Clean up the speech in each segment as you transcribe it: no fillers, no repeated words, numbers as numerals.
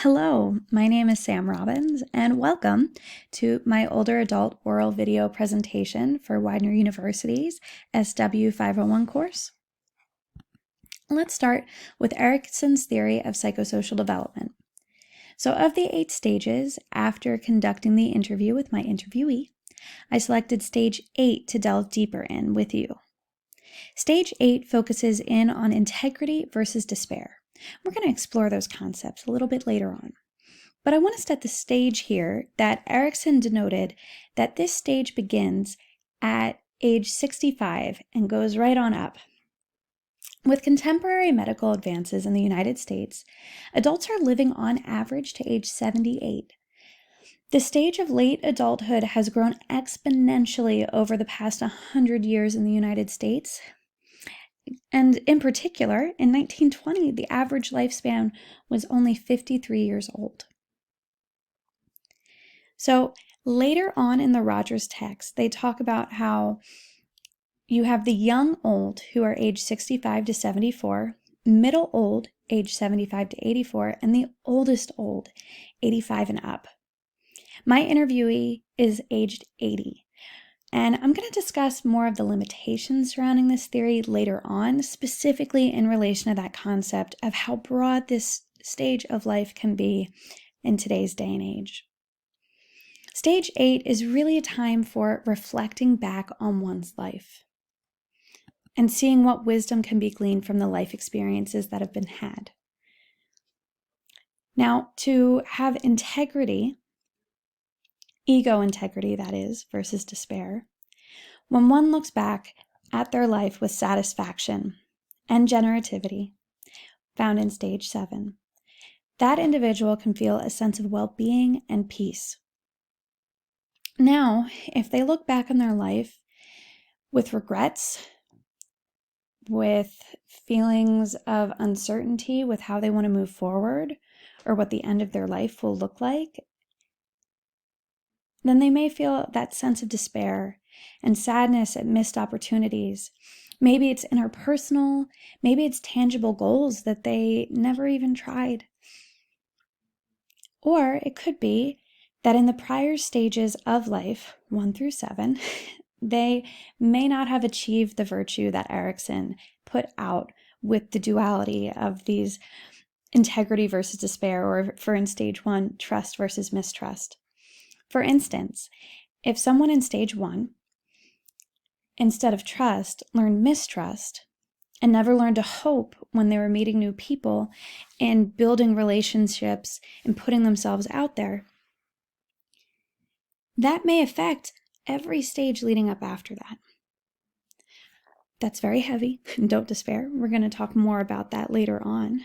Hello, my name is Sam Robbins, and welcome to my older adult oral video presentation for Widener University's SW 501 course. Let's start with Erickson's theory of psychosocial development. So of the 8 stages, after conducting the interview with my interviewee, I selected stage 8 to delve deeper in with you. Stage 8 focuses in on integrity versus despair. We're going to explore those concepts a little bit later on. But I want to set the stage here that Erickson denoted that this stage begins at age 65 and goes right on up. With contemporary medical advances in the United States, adults are living on average to age 78. The stage of late adulthood has grown exponentially over the past 100 years in the United States. And in particular, in 1920, the average lifespan was only 53 years old. So later on in the Rogers text, they talk about how you have the young old who are age 65 to 74, middle old, age 75 to 84, and the oldest old, 85 and up. My interviewee is aged 80. And I'm going to discuss more of the limitations surrounding this theory later on, specifically in relation to that concept of how broad this stage of life can be in today's day and age. Stage 8 is really a time for reflecting back on one's life and seeing what wisdom can be gleaned from the life experiences that have been had. Now, to have integrity, ego integrity, that is, versus despair, when one looks back at their life with satisfaction and generativity, found in stage 7, that individual can feel a sense of well-being and peace. Now, if they look back on their life with regrets, with feelings of uncertainty with how they want to move forward, or what the end of their life will look like, then they may feel that sense of despair and sadness at missed opportunities. Maybe it's interpersonal, maybe it's tangible goals that they never even tried. Or it could be that in the prior stages of life, 1 through 7, they may not have achieved the virtue that Erickson put out with the duality of these integrity versus despair, or for in stage 1, trust versus mistrust. For instance, if someone in stage 1, instead of trust, learned mistrust and never learned to hope when they were meeting new people and building relationships and putting themselves out there, that may affect every stage leading up after that. That's very heavy. Don't despair. We're going to talk more about that later on.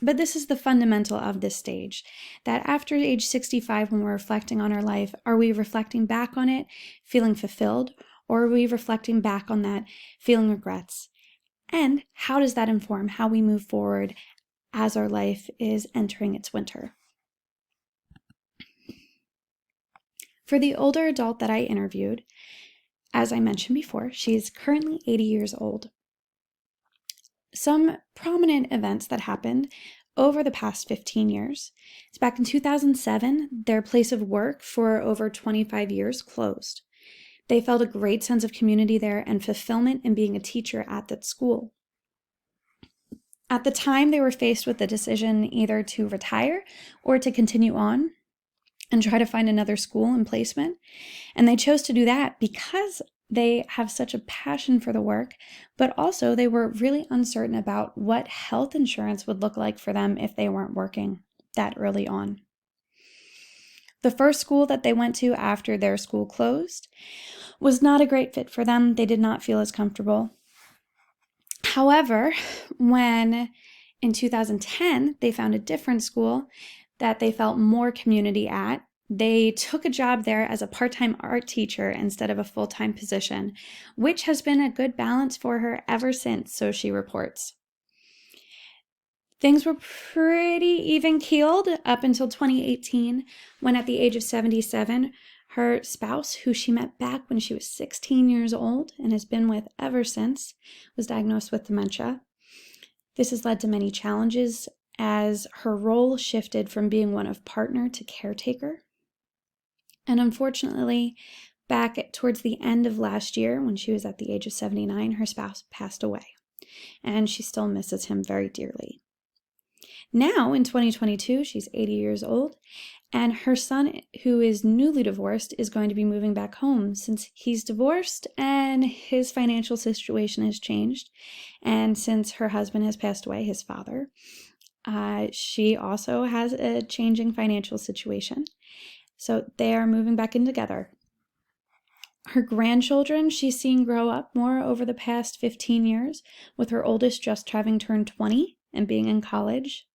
But this is the fundamental of this stage, that after age 65, when we're reflecting on our life, are we reflecting back on it, feeling fulfilled, or are we reflecting back on that, feeling regrets? And how does that inform how we move forward as our life is entering its winter? For the older adult that I interviewed, as I mentioned before, she is currently 80 years old. Some prominent events that happened over the past 15 years. It's back in 2007, their place of work for over 25 years closed. They felt a great sense of community there and fulfillment in being a teacher at that school. At the time, they were faced with the decision either to retire or to continue on and try to find another school and placement. And they chose to do that because they have such a passion for the work, but also they were really uncertain about what health insurance would look like for them if they weren't working that early on. The first school that they went to after their school closed was not a great fit for them. They did not feel as comfortable. However, when in 2010 they found a different school that they felt more community at, they took a job there as a part-time art teacher instead of a full-time position, which has been a good balance for her ever since, so she reports. Things were pretty even-keeled up until 2018, when at the age of 77, her spouse, who she met back when she was 16 years old and has been with ever since, was diagnosed with dementia. This has led to many challenges as her role shifted from being one of partner to caretaker. And unfortunately, towards the end of last year, when she was at the age of 79, her spouse passed away, and she still misses him very dearly. Now, in 2022, she's 80 years old, and her son, who is newly divorced, is going to be moving back home since he's divorced and his financial situation has changed. And since her husband has passed away, his father, she also has a changing financial situation. So they are moving back in together. Her grandchildren she's seen grow up more over the past 15 years, with her oldest just having turned 20 and being in college.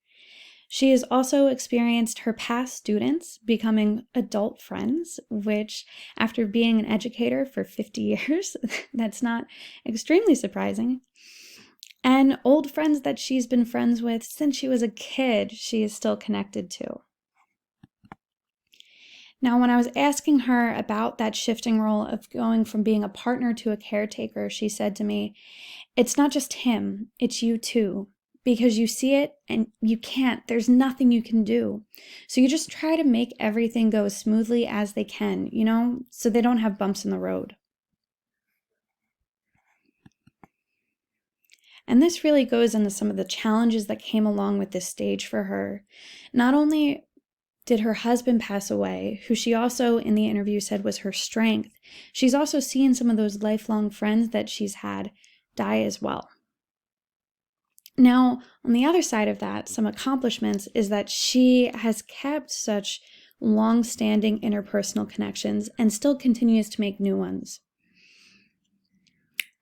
She has also experienced her past students becoming adult friends, which, after being an educator for 50 years, that's not extremely surprising. And old friends that she's been friends with since she was a kid, she is still connected to. Now, when I was asking her about that shifting role of going from being a partner to a caretaker, she said to me, "It's not just him, it's you too. Because you see it and you can't, there's nothing you can do. So you just try to make everything go as smoothly as they can, so they don't have bumps in the road." And this really goes into some of the challenges that came along with this stage for her. Not only did her husband pass away, who she also in the interview said was her strength, she's also seen some of those lifelong friends that she's had die as well. Now, on the other side of that, some accomplishments is that she has kept such long-standing interpersonal connections and still continues to make new ones.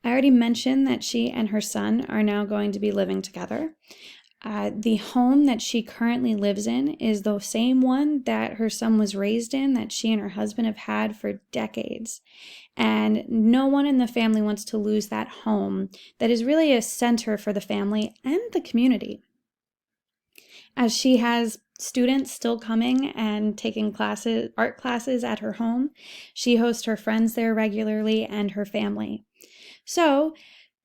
I already mentioned that she and her son are now going to be living together. The home that she currently lives in is the same one that her son was raised in, that she and her husband have had for decades. And no one in the family wants to lose that home that is really a center for the family and the community. As she has students still coming and taking art classes at her home, she hosts her friends there regularly and her family. So,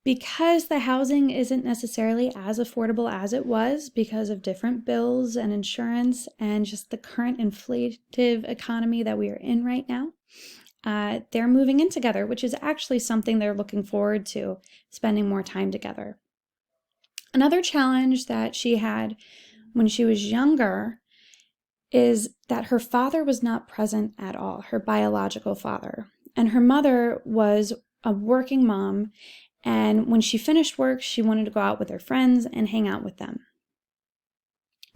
because the housing isn't necessarily as affordable as it was because of different bills and insurance and just the current inflative economy that we are in right now, they're moving in together, which is actually something they're looking forward to, spending more time together. Another challenge that she had when she was younger is that her father was not present at all, her biological father. And her mother was a working mom, and when she finished work, she wanted to go out with her friends and hang out with them.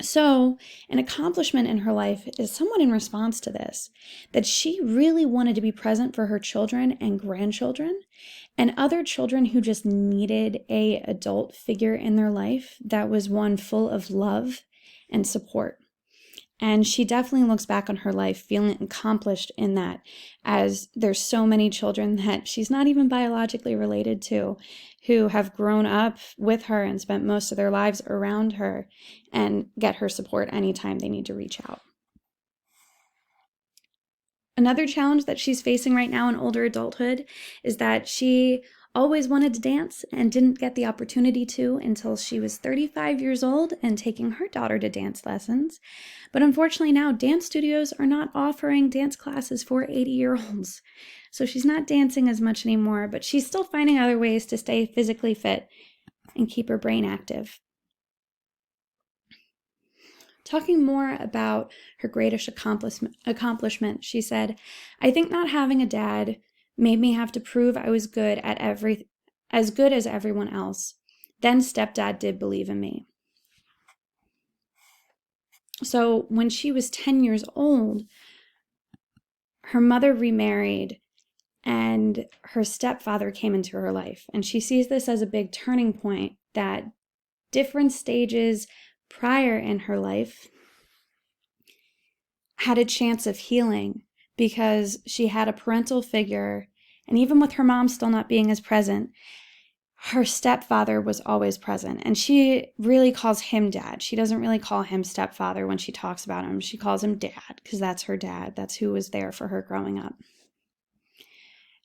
So, an accomplishment in her life is somewhat in response to this, that she really wanted to be present for her children and grandchildren and other children who just needed an adult figure in their life that was one full of love and support. And she definitely looks back on her life feeling accomplished in that, as there's so many children that she's not even biologically related to who have grown up with her and spent most of their lives around her and get her support anytime they need to reach out. Another challenge that she's facing right now in older adulthood is that she always wanted to dance and didn't get the opportunity to until she was 35 years old and taking her daughter to dance lessons. But unfortunately now, dance studios are not offering dance classes for 80-year-olds. So she's not dancing as much anymore, but she's still finding other ways to stay physically fit and keep her brain active. Talking more about her greatest accomplishment, she said, "I think not having a dad made me have to prove I was good at as good as everyone else. Then stepdad did believe in me." So when she was 10 years old, her mother remarried and her stepfather came into her life. And she sees this as a big turning point, that different stages prior in her life had a chance of healing because she had a parental figure, and even with her mom still not being as present, her stepfather was always present, and she really calls him dad. She doesn't really call him stepfather when she talks about him. She calls him dad because that's her dad. That's who was there for her growing up.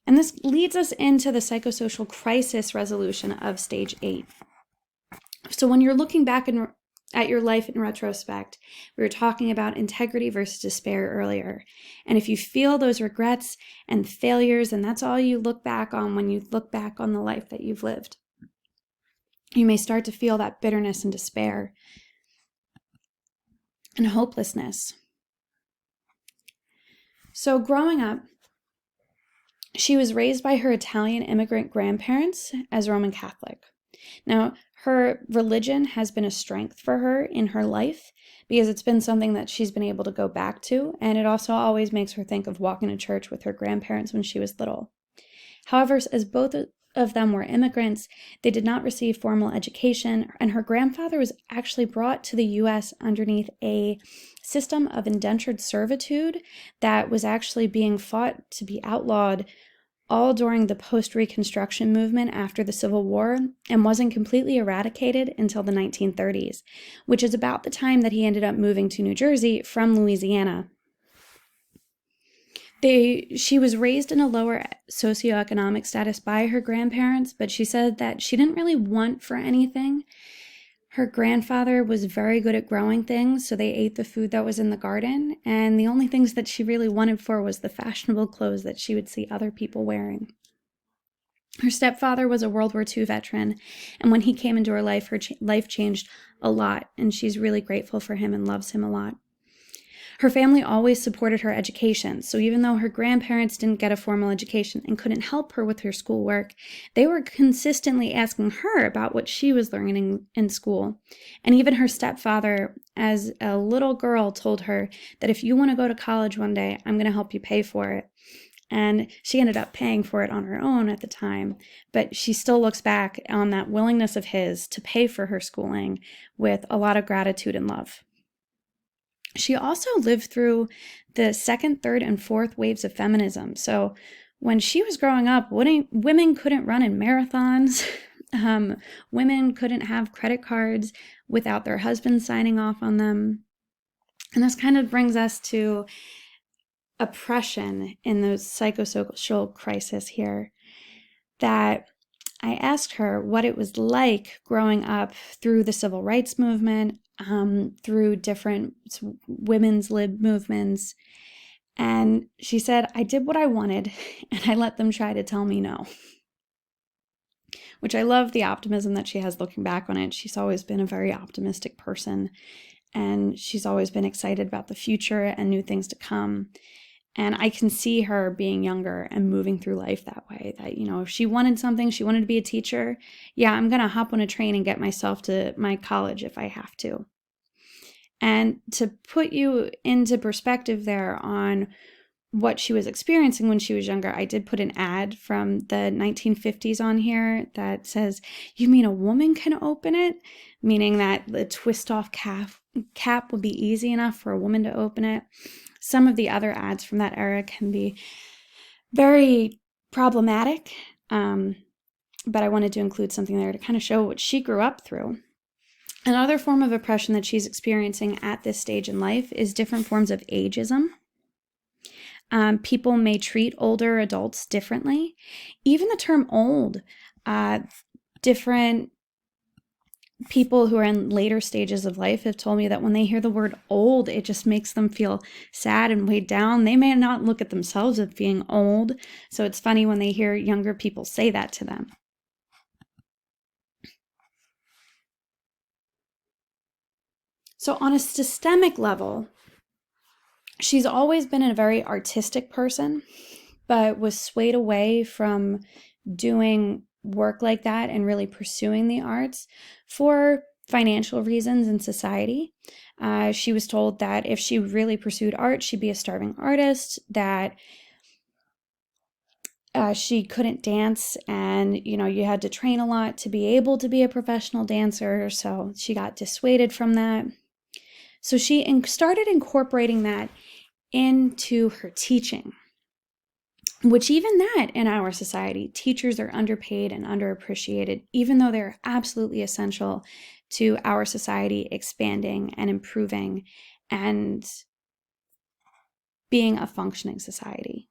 And this leads us into the psychosocial crisis resolution of stage 8. So when you're looking back at your life in retrospect. We were talking about integrity versus despair earlier. And if you feel those regrets and failures, and that's all you look back on when you look back on the life that you've lived, you may start to feel that bitterness and despair and hopelessness. So growing up, she was raised by her Italian immigrant grandparents as Roman Catholic. Now, her religion has been a strength for her in her life because it's been something that she's been able to go back to, and it also always makes her think of walking to church with her grandparents when she was little. However, as both of them were immigrants, they did not receive formal education, and her grandfather was actually brought to the U.S. underneath a system of indentured servitude that was actually being fought to be outlawed all during the post-Reconstruction movement after the Civil War, and wasn't completely eradicated until the 1930s, which is about the time that he ended up moving to New Jersey from Louisiana. She was raised in a lower socioeconomic status by her grandparents, but she said that she didn't really want for anything. Her grandfather was very good at growing things, so they ate the food that was in the garden, and the only things that she really wanted for was the fashionable clothes that she would see other people wearing. Her stepfather was a World War II veteran, and when he came into her life changed a lot, and she's really grateful for him and loves him a lot. Her family always supported her education, so even though her grandparents didn't get a formal education and couldn't help her with her schoolwork, they were consistently asking her about what she was learning in school. And even her stepfather, as a little girl, told her that if you want to go to college one day, I'm going to help you pay for it. And she ended up paying for it on her own at the time, but she still looks back on that willingness of his to pay for her schooling with a lot of gratitude and love. She also lived through the second, third, and fourth waves of feminism. So when she was growing up, women couldn't run in marathons. Women couldn't have credit cards without their husbands signing off on them. And this kind of brings us to oppression in the psychosocial crisis here, that I asked her what it was like growing up through the civil rights movement, through different women's lib movements. And she said, I did what I wanted and I let them try to tell me no. Which I love the optimism that she has looking back on it. She's always been a very optimistic person, and she's always been excited about the future and new things to come. And I can see her being younger and moving through life that way, that, if she wanted something, she wanted to be a teacher. Yeah, I'm going to hop on a train and get myself to my college if I have to. And to put you into perspective there on what she was experiencing when she was younger, I did put an ad from the 1950s on here that says, "You mean a woman can open it?" Meaning that the twist-off cap would be easy enough for a woman to open it. Some of the other ads from that era can be very problematic, but I wanted to include something there to kind of show what she grew up through. Another form of oppression that she's experiencing at this stage in life is different forms of ageism. People may treat older adults differently. Even the term old, different people who are in later stages of life have told me that when they hear the word old, it just makes them feel sad and weighed down. They may not look at themselves as being old, so it's funny when they hear younger people say that to them. So on a systemic level, she's always been a very artistic person, but was swayed away from doing work like that and really pursuing the arts for financial reasons in society. She was told that if she really pursued art, she'd be a starving artist, that she couldn't dance, and you had to train a lot to be able to be a professional dancer, so she got dissuaded from that. So she started incorporating that into her teaching, which even that in our society, teachers are underpaid and underappreciated, even though they're absolutely essential to our society expanding and improving and being a functioning society.